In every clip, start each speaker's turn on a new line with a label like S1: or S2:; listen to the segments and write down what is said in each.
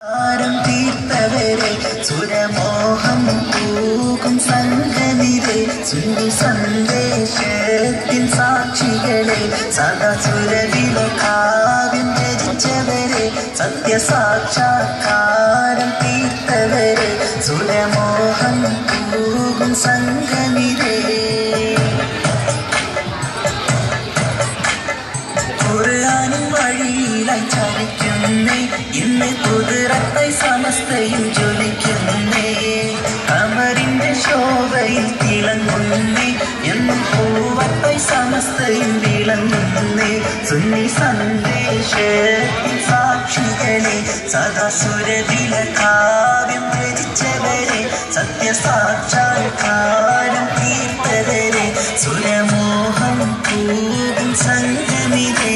S1: തീർത്തവരെ സുരമോഹം പൂകും സംഗമിരെ സുന്ദി സന്ദേശത്തിൻ സാക്ഷികളെ സദസുരവില കാവ്യം രചിച്ചവരെ സത്യസാക്ഷാത്കാരം തീർത്തവരെ സുരമോഹം പൂകും സംഗമിരെ ഖുർആനിൻ വഴിയിലായി ചലിക്കുന്നേ ഇന്ന് കുതിരത്തെ സമസ്തയും ജ്വലിക്കുന്നേ കമറിന്റെ ശോഭയിൽ തിളങ്ങുന്നേ എന്നും പൂവത്തെ സമസ്തയും വിളങ്ങുന്നേ സുന്നി സന്ദേശത്തിൻ സാക്ഷികളെ സദസുരവില കാവ്യം രചിച്ചവരെ സത്യസാക്ഷാത്കാരം തീർത്തവരെ സുരമോഹം പൂകും സംഗമിതേ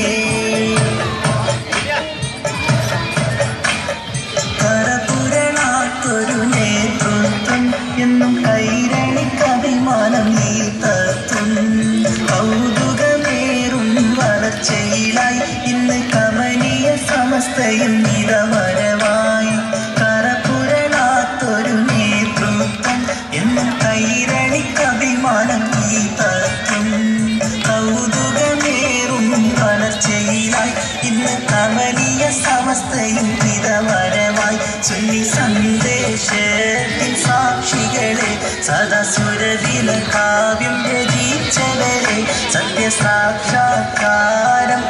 S1: കരപുരണാത്തൊരു നേതൃത്വം എന്നും കൈരണിക്കഭിമാനം നീ തത്തും കൗതുകമേറും വളർച്ചയിലായി ഇന്ന് കമനീയ സമസ്തയും നിരവരവായി കരപുരണാത്തൊരു നേതൃത്വം എന്നും കൈരണിക്കഭിമാനം നീ തത്തും കൗതുകമേറും വളർച്ചയിലായി ഇന്ന് കമനീയ സമസ്തയും നിരവരവായി സുന്നി സന്ദേശത്തിൻ സാക്ഷികളെ സദസുരവില കാവ്യം രചിച്ചവരെ സത്യസാക്ഷാത്കാരം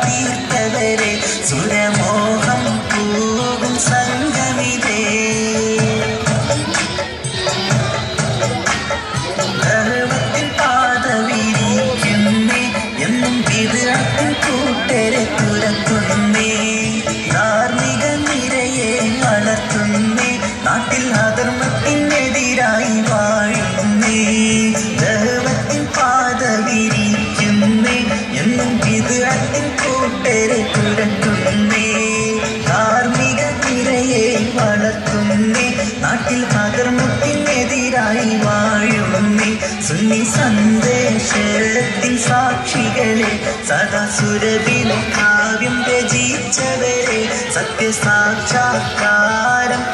S1: തീർത്തവരെ സുരമോഹം പൂകും സംഗമിതേ ഗർവത്തിൻ പാത വിരിക്കുന്നേ എന്നും വിദഗ്ധൻ കൂട്ടരെ തുരത്തുന്നേ ധാർമ്മിക നിരയെ വളർത്തുന്നേ നാട്ടിൽ അധർമ്മത്തിനെതിരായി വാഴുന്നേ ഗർവത്തിൻ പാത വിരിക്കുന്നേ എന്നും വിദഗ്ധൻ കൂട്ടരെ തുരത്തുന്നേ ധാർമ്മിക നിരയെ വളർത്തുന്നേ നാട്ടിൽ അധർമ്മത്തിനെതിരായി വാഴുന്നേ സുന്നി സന്ദേശത്തിൻ സാക്ഷികളെ സദസുരവില കാവ്യം രചിച്ചവരെ സത്യസാക്ഷാത്കാരം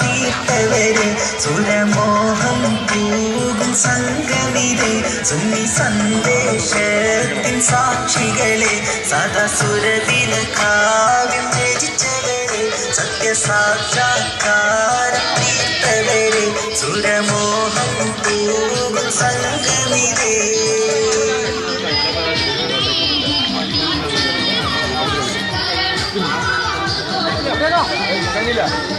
S1: തീർത്തവരെ സുരമോഹം പൂകും സംഗമിരെ സുന്നി സന്ദേശത്തിൻ സാക്ഷികളെ സദസുരവില കാവ്യം രചിച്ചവരെ സത്യസാക്ഷാത്കാരം തീർത്തവരെ സുരമോഹം പൂകും സംഗമിരെ
S2: കഴിഞ്ഞില്ല.